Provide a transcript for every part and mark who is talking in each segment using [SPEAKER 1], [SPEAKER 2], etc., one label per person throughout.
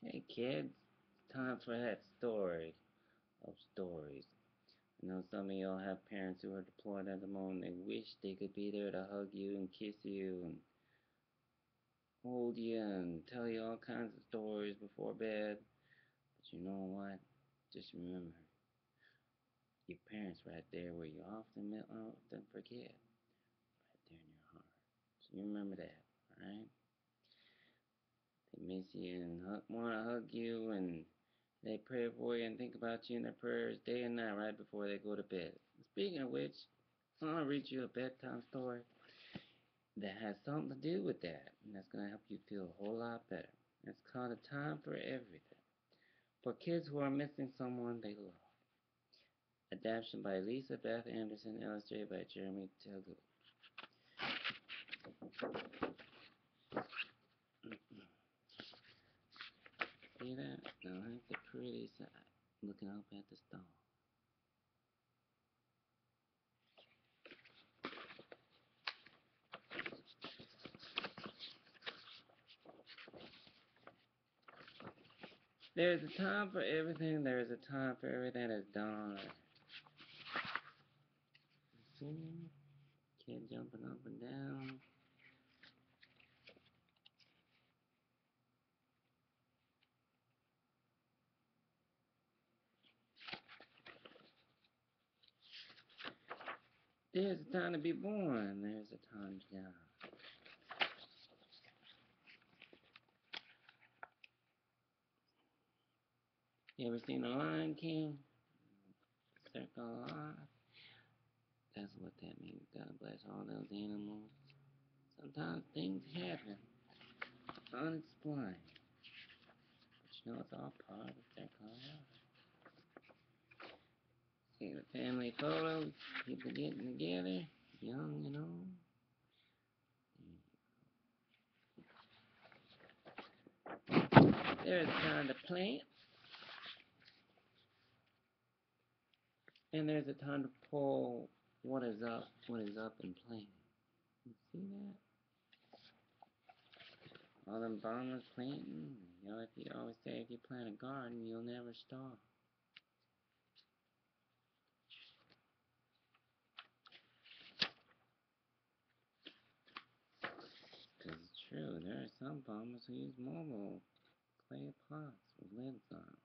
[SPEAKER 1] Hey kids, it's time for that story of stories. I know some of y'all have parents who are deployed at the moment. They wish they could be there to hug you and kiss you and hold you and tell you all kinds of stories before bed. But you know what? Just remember, your parents right there where you often forget, right there in your heart. So you remember that, alright? They miss you and want to hug you, and they pray for you and think about you in their prayers day and night right before they go to bed. Speaking of which, I want to read you a bedtime story that has something to do with that, and that's going to help you feel a whole lot better. It's called A Time for Everything, for kids who are missing someone they love. Adaptation by Lisa Beth Anderson, illustrated by Jeremy Tugeau. See that? Now that's the pretty side, looking up at the star. There's a time for everything. There's a time for everything that's done. See? Kid jumping up and down. There's a time to be born. There's a time to die. You ever seen The Lion King? Circle life. That's what that means. God bless all those animals. Sometimes things happen unexplained. But you know it's all part of circle life. See the family photos, people getting together, young and old. There's a time to plant, and there's a time to pull what is up and plant. You see that? All them farmers planting. You know, if you always say if you plant a garden, you'll never starve. 'Cause it's true, there are some farmers who use mobile clay pots with lids on them.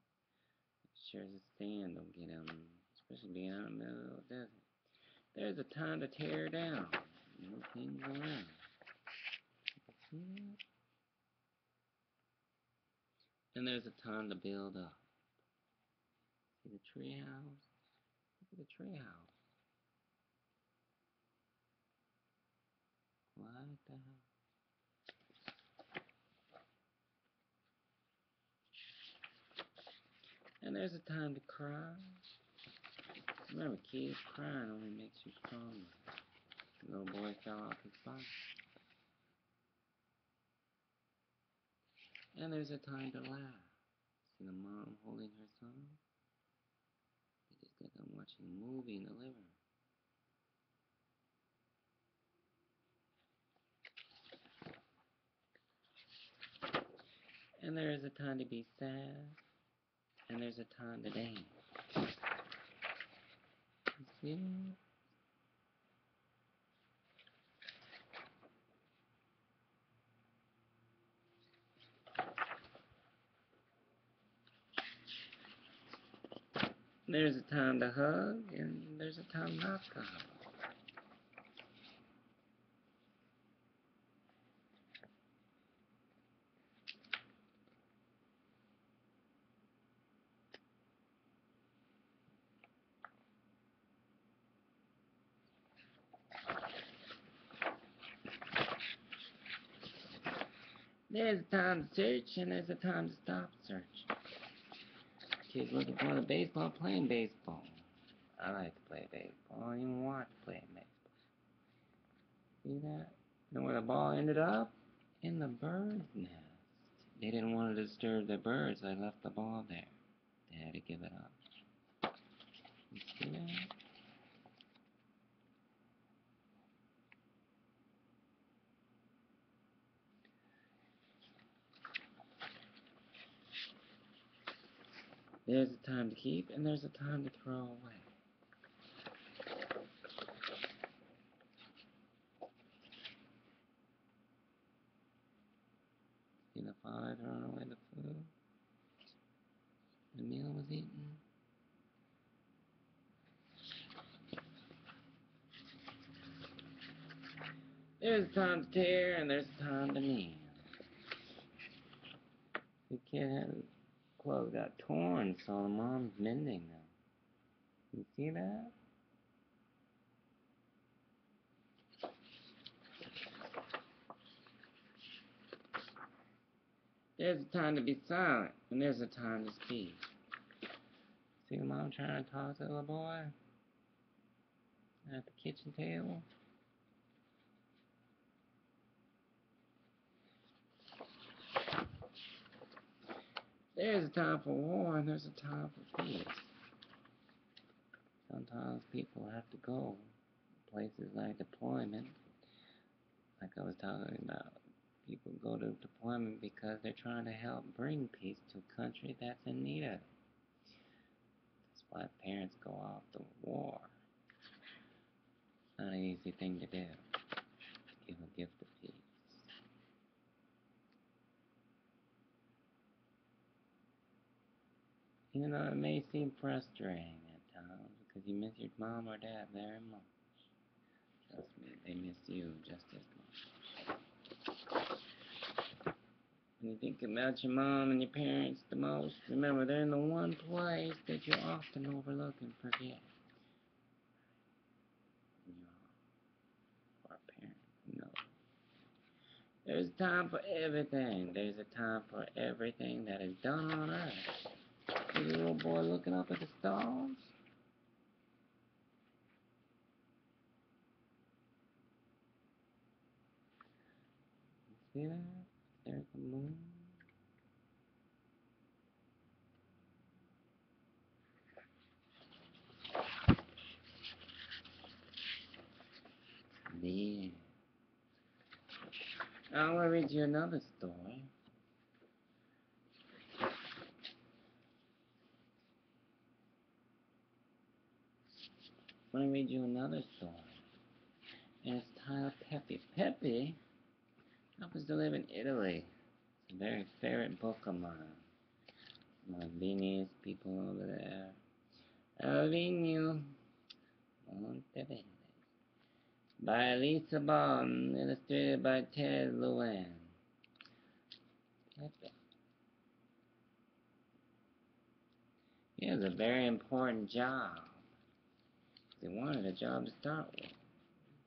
[SPEAKER 1] It sure as the sand don't get them, especially being out in the middle of the desert. There's a time to tear down, move things around. See that? And there's a time to build up. See the tree house? Look at the tree house. Like the house. And there's a time to cry. Remember, kids, crying only makes you stronger. The little boy fell off his bike. And there's a time to laugh. See the mom holding her son? They just got done watching a movie in the living room. And there is a time to be sad. And there's a time to dance. You see that? There's a time to hug, and there's a time not to hug. There's a time to search, and there's a time to stop searching. Kids looking for the baseball, playing baseball. I like to play baseball. I even want to play baseball. See that? You know where the ball ended up? In the bird's nest. They didn't want to disturb the birds. They left the ball there. They had to give it up. You see that? There's a time to keep, and there's a time to throw away. See the father throwing away the food? The meal was eaten. There's a time to tear, and there's a time to mend. The kid had his clothes got torn, so the mom's mending them. You see that? There's a time to be silent, and there's a time to speak. See the mom trying to talk to the little boy at the kitchen table? There's a time for war, and there's a time for peace. Sometimes people have to go places like deployment. Like I was talking about, people go to deployment because they're trying to help bring peace to a country that's in need of it. That's why parents go off to war. It's not an easy thing to do. Give a gift of peace. Even though it may seem frustrating at times because you miss your mom or dad very much. Trust me, they miss you just as much. When you think about your mom and your parents the most, remember they're in the one place that you often overlook and forget. In your heart, or a parent, no. There's a time for everything. There's a time for everything that is done on earth. See the little boy looking up at the stars? See that? There's the moon. Yeah. I want to read you another story. I want to read you another story. And it's titled PEPPE. PEPPE happens to live in Italy. It's a very favorite book of mine. My Viennese people over there. Alvino Montebello. By Elisa Bartone, illustrated by Ted Lewin. He has a very important job. He wanted a job to start with,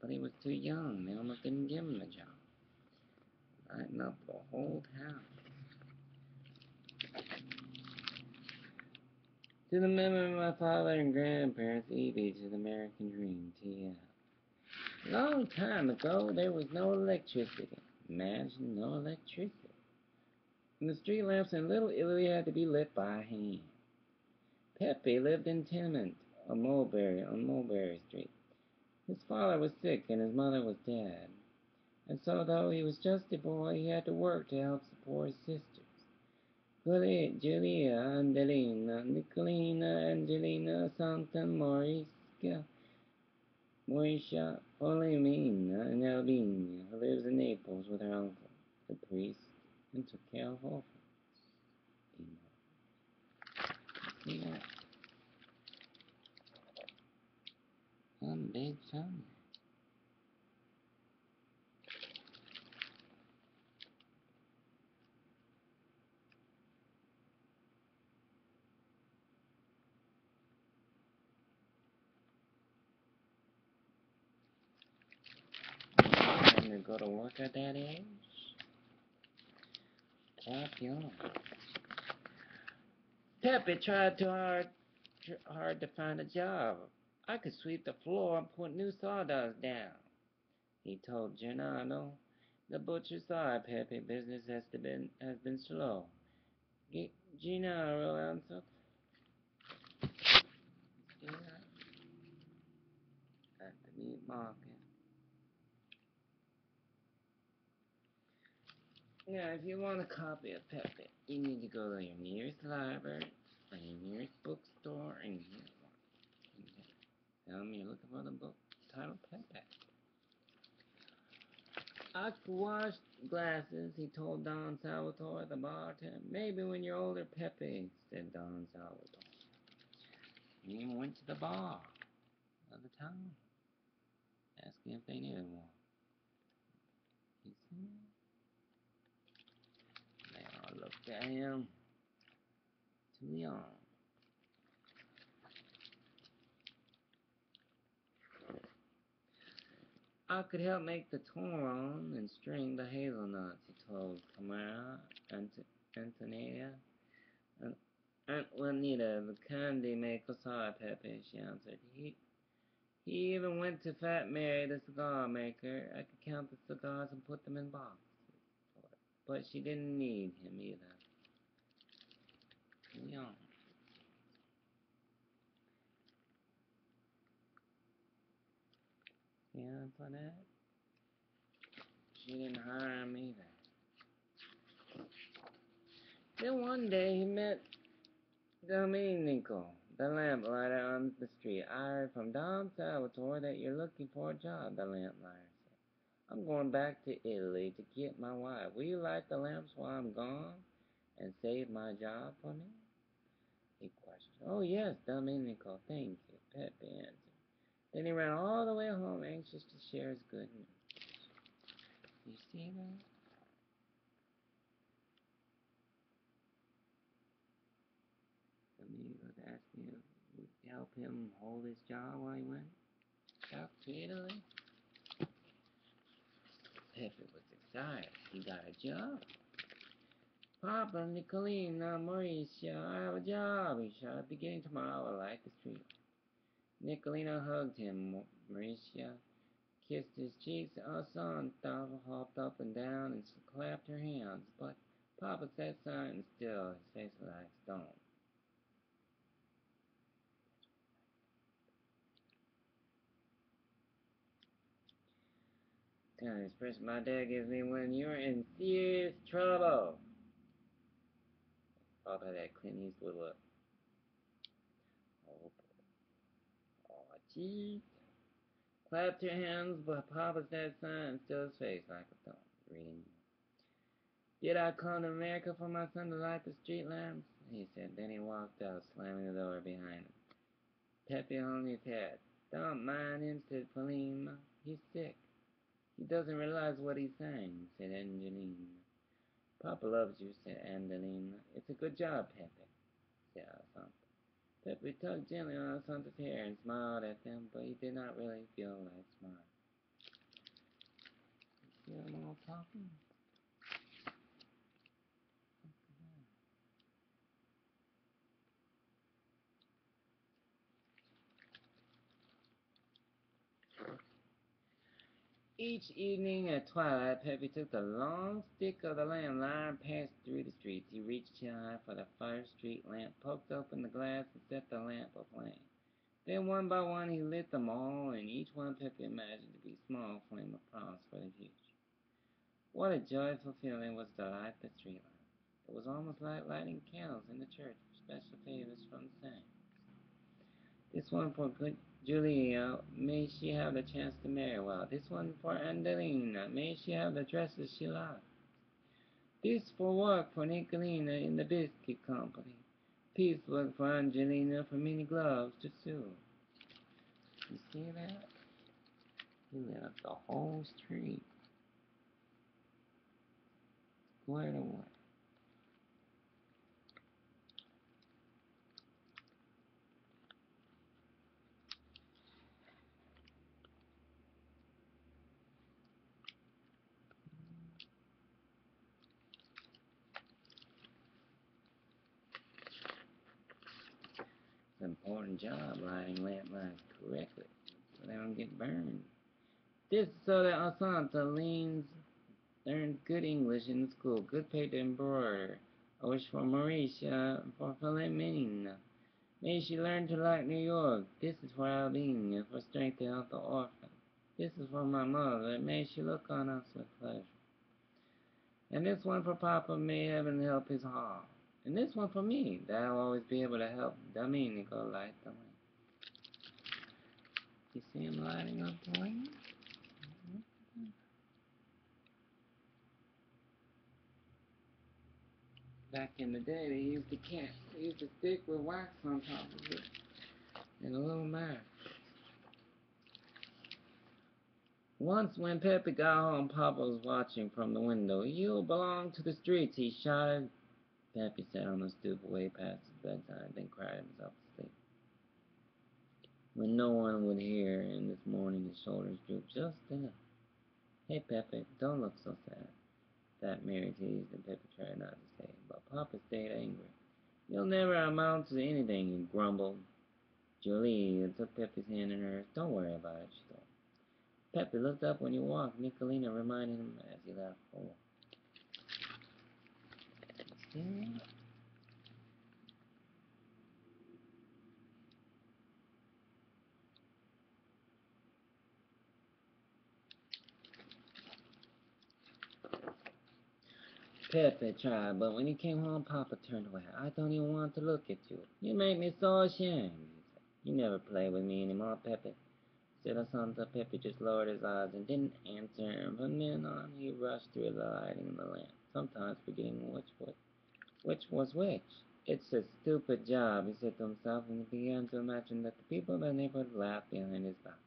[SPEAKER 1] but he was too young. They almost didn't give him a job. Lighting up the whole town. To the memory of my father and grandparents, E.B. to the American dream, T.L. A long time ago, there was no electricity. Imagine no electricity. And the street lamps in Little Italy had to be lit by hand. PEPPE lived in tenement on Mulberry Street. His father was sick and his mother was dead. And so, though he was just a boy, he had to work to help support his sisters. Julia, Angelina, Nicolina, Angelina, Santa Mauricia, Filomena, and Albina, who lives in Naples with her uncle, the priest, and took care of orphans. See that? One big family. And to go to work at that age? Quite young. PEPPE tried too hard to find a job. I could sweep the floor and put new sawdust down, he told Gennaro. The butcher saw PEPPE business has been slow. Gennaro answered. Yeah, at the meat market. Now, if you want a copy of PEPPE, you need to go to your nearest library And here's bookstore, and here's one. Tell me you're looking for the book titled PEPPE. I could wash glasses, he told Don Salvatore, the bartender. Maybe when you're older, PEPPE, said Don Salvatore. He even went to the bar of the town, asking if they needed one. You see? They all looked at him. Too young. I could help make the touron and string the hazelnuts, he told Camara Antonia. Aunt Juanita, the candy maker, saw PEPPE, she answered. He even went to Fat Mary, the cigar maker. I could count the cigars and put them in boxes. But she didn't need him either. Too young. See, Antoinette? She didn't hire him either. Then one day he met Domenico, the lamplighter on the street. I heard from Don Salvatore that you're looking for a job, the lamplighter said. I'm going back to Italy to get my wife. Will you light the lamps while I'm gone and save my job for me? He questioned. Oh, yes, Domenico, thank you, PEPPE answered. Then he ran all the way home, anxious to share his good news. You see that? Domenico was asking if you would help him hold his job while he went back to Italy. PEPPE was excited. He got a job. Papa, Nicolina, Mauricia, I have a job, he shouted. Beginning tomorrow, I will light the street. Nicolina hugged him. Mauricia kissed his cheeks. Santa hopped up and down and clapped her hands. But Papa sat silent and still, his face was like stone. The kind of expression my dad gives me when you're in serious trouble. Papa had that Clint Eastwood look. Oh, boy. Oh, gee. Clapped her hands, but Papa sat silent and still his face like a stone. Reading. Did I come to America for my son to light the street lamps? He said. Then he walked out, slamming the door behind him. PEPPE hung his head. Don't mind him, said Polina. He's sick. He doesn't realize what he's saying, said Angelina. Papa loves you, said Angelina. It's a good job, PEPPE, said Alessandra. PEPPE tugged gently on Alessandra's hair and smiled at them, but he did not really feel like smiling. You see them all talking? Each evening at twilight, PEPPE took the long stick of the lamplighter and passed through the streets. He reached high for the first street lamp, poked open the glass, and set the lamp aflame. Then one by one he lit them all, and each one PEPPE imagined to be a small flame of promise for the future. What a joyful feeling was to light the street lamp. It was almost like lighting candles in the church for special favors from the saints. This one for good Julia, may she have the chance to marry well. This one for Angelina, may she have the dresses she loves. This for work for Nicolina in the biscuit company. Piecework for Angelina for many gloves to sew. You see that? He lit up the whole street. Squared away. It's an important job, lighting lamp lights correctly, so they don't get burned. This is so that Asanta learned good English in the school, good pay to embroider. I wish for Mauricia, for Philomena. May she learn to like New York. This is for Albania, for strength to help the orphan. This is for my mother. May she look on us with pleasure. And this one for Papa, may heaven help his heart. And this one for me, that I'll always be able to help Domenico light the lamp. You see him lighting up the lamp? Back in the day, they used to stick with wax on top of it and a little match. Once when Pepe got home, Papa was watching from the window. "You belong to the streets," he shouted. Pepe sat on the stoop way past his bedtime, then cried himself to sleep. When no one would hear, and this morning his shoulders drooped just enough. "Hey, Pepe, don't look so sad." That Mary teased, and Pepe tried not to say it, but Papa stayed angry. "You'll never amount to anything," he grumbled. Julie took Pepe's hand in hers. "Don't worry about it," she told him. Pepe looked up when he walked. Nicolina reminded him as he left. "Oh, see?" Pepe tried, but when he came home, Papa turned away. "I don't even want to look at you. You make me so ashamed," he said. "You never play with me anymore, Pepe." Said Santa. Pepe just lowered his eyes and didn't answer him. From then on, he rushed through the lighting of the lamp, sometimes forgetting which was which. "It's a stupid job," he said to himself, and he began to imagine that the people in the neighborhood laughed behind his back.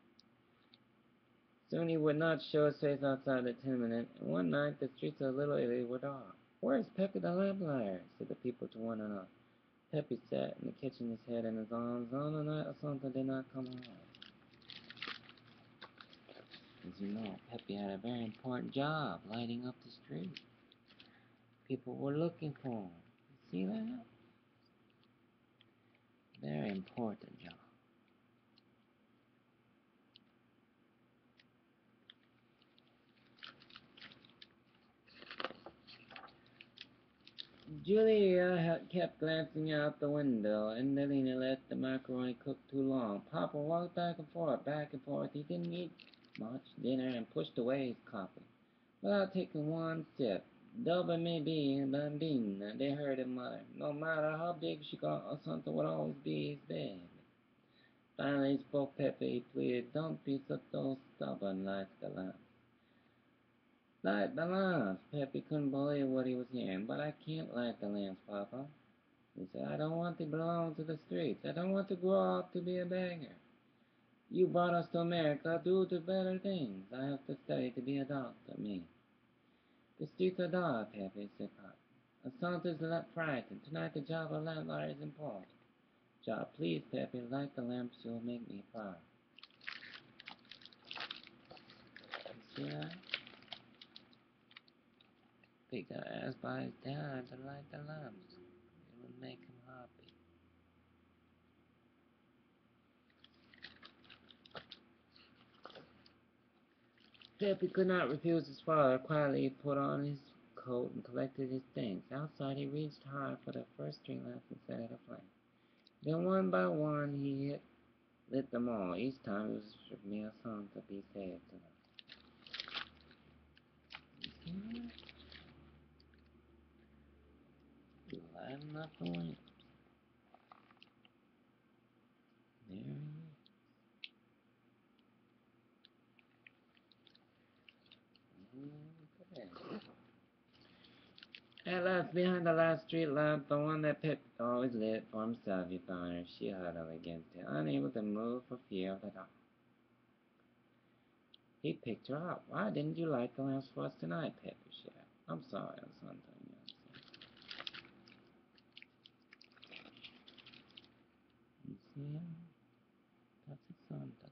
[SPEAKER 1] Soon he would not show his face outside the tenement, and one night the streets of Little Italy were dark. "Where's Pepe the lamplighter?" said the people to one another. Pepe sat in the kitchen, his head in his arms. On the night Santa did not come home. As you know, Pepe had a very important job, lighting up the street. People were looking for him. You see that? Very important job. Julia kept glancing out the window, and Nelina let the macaroni cook too long. Papa walked back and forth, back and forth. He didn't eat much dinner and pushed away his coffee without taking one sip. "Dove may be bambina," they heard him mutter. "No matter how big she got, Santa would always be his baby." Finally spoke Pepe. He pleaded, "Don't be so stubborn, light the lamp." "Light the lamps." Pepe couldn't believe what he was hearing. "But I can't light the lamps, Papa," he said. "I don't want to belong to the streets. I don't want to grow up to be a beggar. You brought us to America due to better things. I have to study to be a doctor, me." "The streets are dark, Pepe," said Papa. "Santa's not frightened. Tonight the job of lamplighter is important. Job, please, Pepe, light the lamps. You'll make me proud." You see that? He got asked by his dad to light the lamps. It would make him happy. Pepe could not refuse his father. Quietly he put on his coat and collected his things. Outside he reached high for the first street lamp and set it aflame. Then one by one he lit them all. Each time it was for me a song to be saved tonight. Lighting up the lamp. There he is. Okay. At last, behind the last street lamp, the one that Pip always lit for himself, he found her. She huddled against it, unable to move for fear of the dark. He picked her up. "Why didn't you light the lamps for us tonight, Pip?" she asked. "I'm sorry, Santa." You see him? That's a Santa.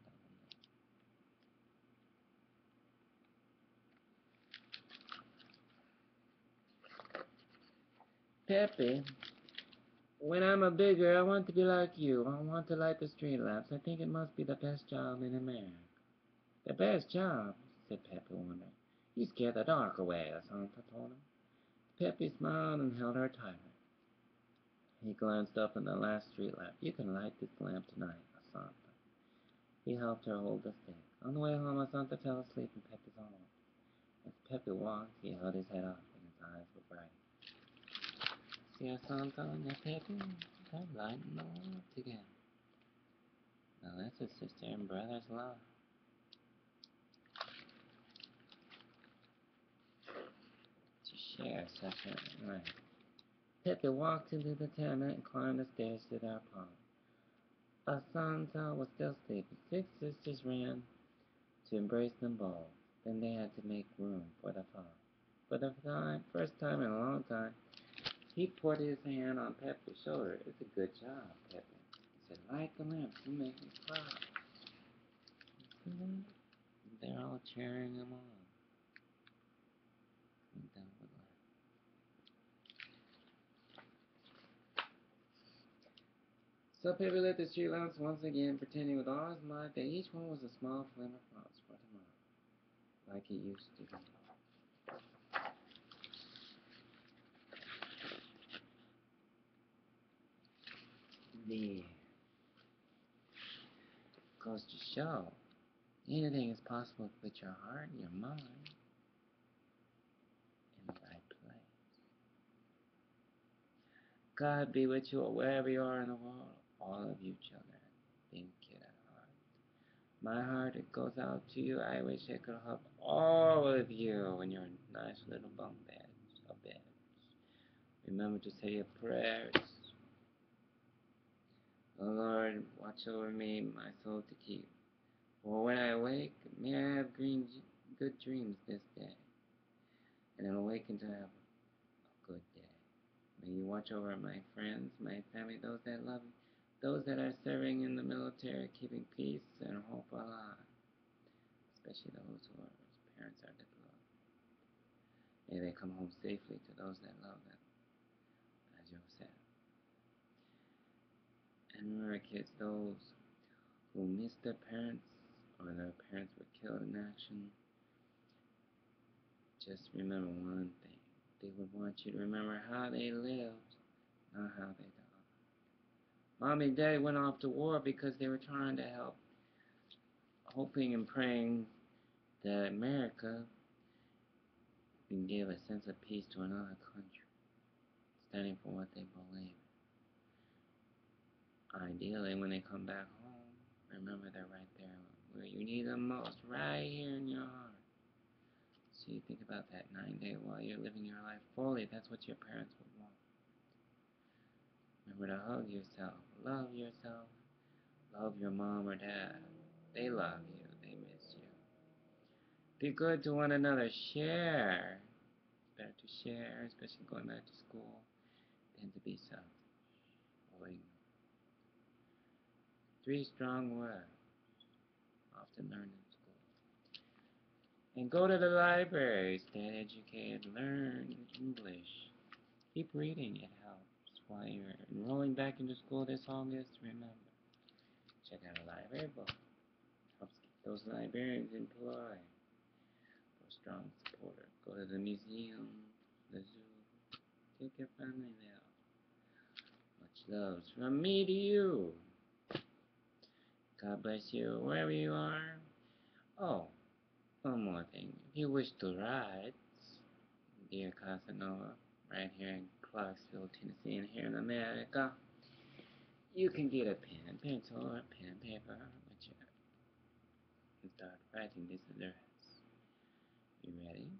[SPEAKER 1] "Pepe, when I'm a bigger, I want to be like you. I want to light the street lamps. I think it must be the best job in America." "The best job?" said Pepe, wondering. "You scare the dark away," Santa told him. Pepe smiled and held her tighter. He glanced up at the last street lamp. "You can light this lamp tonight, Santa." He helped her hold the stick. On the way home, Santa fell asleep in Pepe's arms. As Pepe walked, he held his head up, and his eyes were bright. See our Santa and their Peppy? They're lighting the world together. Now that's a sister and brother's love. To share such a life. Peppy walked into the tenement and climbed the stairs to their apartment. Our Santa was still sleeping. 6 sisters ran to embrace them both. Then they had to make room for the father. For the first time in a long time, he put his hand on Peppy's shoulder. It's a good job, Peppy. He said, light the lamps, you make me proud. They're all cheering him on. So Peppy lit the street lamps once again, pretending with all his might that each one was a small flame of promise for tomorrow, like it used to be. There goes to show anything is possible to put your heart and your mind in the right place. God be with you wherever you are in the world, all of you children. Thank you, that heart. My heart, it goes out to you. I wish I could help all of you in your nice little bunk beds or beds. Remember to say your prayers. O Lord, watch over me, my soul to keep. For when I awake, may I have good dreams this day, and then awaken to have a good day. May you watch over my friends, my family, those that love me, those that are serving in the military, keeping peace and hope alive, especially those whose parents are beloved. May they come home safely to those that love them, as you said. And remember, kids, those who missed their parents or their parents were killed in action, just remember one thing. They would want you to remember how they lived, not how they died. Mommy and Daddy went off to war because they were trying to help, hoping and praying that America can give a sense of peace to another country, standing for what they believe. Ideally, when they come back home, remember they're right there where you need them most, right here in your heart. So you think about that 9 day while you're living your life fully. That's what your parents would want. Remember to hug yourself, love your mom or dad. They love you, they miss you. Be good to one another, share. It's better to share, especially going back to school, than to be selfish or ignorant. 3 strong words, often learned in school. And go to the library, stay educated, learn English. Keep reading, it helps. While you're enrolling back into school this August, remember, check out a library book. Helps keep those librarians employed. For a strong supporter. Go to the museum, the zoo. Take your family there. Much love from me to you. God bless you wherever you are. Oh, one more thing. If you wish to ride, dear Casanova, right here in Clarksville, Tennessee, and here in America, you can get a pen and pencil or a pen and paper with you and start writing this address. You ready?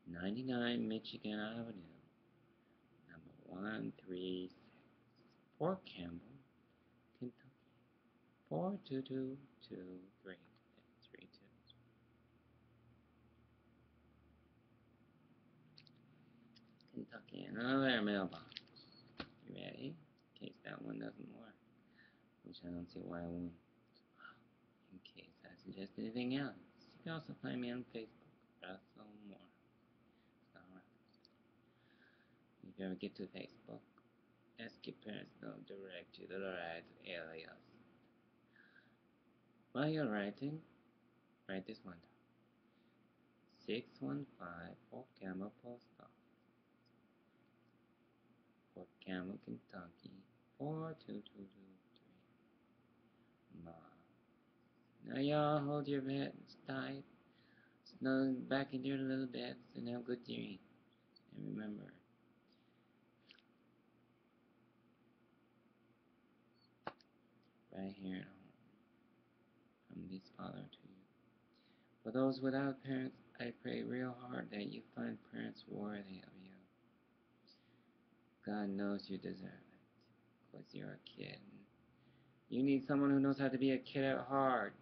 [SPEAKER 1] 99 Michigan Avenue, number 136, Fort Campbell, Kentucky, 42223. Kentucky, another mailbox. You ready? In case that one doesn't work, which I don't see why it won't. In case I suggest anything else, you can also find me on Facebook, Russell Moore. If you ever get to Facebook, ask your parents, they'll direct you to the right alias. While you're writing, write this one down. 615 Fort Campbell Post Office, Fort Campbell, Kentucky, 42223. Now y'all hold your heads tight, snug back into your little beds, and have good dreams. And remember, right here at home from this father to you. For those without parents, I pray real hard that you find parents worthy of you. God knows you deserve it, because you're a kid. You need someone who knows how to be a kid at heart,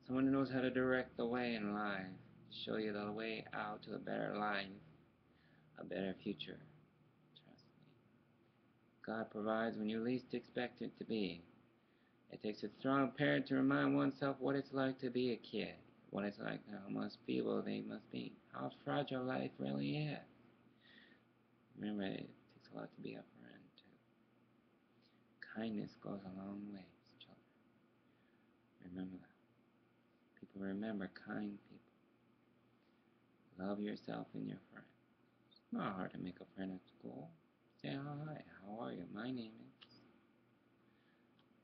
[SPEAKER 1] someone who knows how to direct the way in life, to show you the way out to a better life, a better future. Trust me. God provides when you least expect it to be. It takes a strong parent to remind oneself what it's like to be a kid, what it's like, how much feeble they must be, how fragile life really is. Remember, it takes a lot to be a friend, too. Kindness goes a long way, children. Remember that. People remember kind people. Love yourself and your friends. It's not hard to make a friend at school. Say hi. How are you? My name is.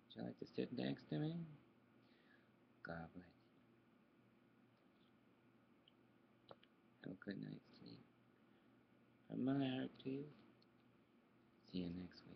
[SPEAKER 1] Would you like to sit next to me? God bless you. Have a good night's sleep. From my heart to you. See you next week.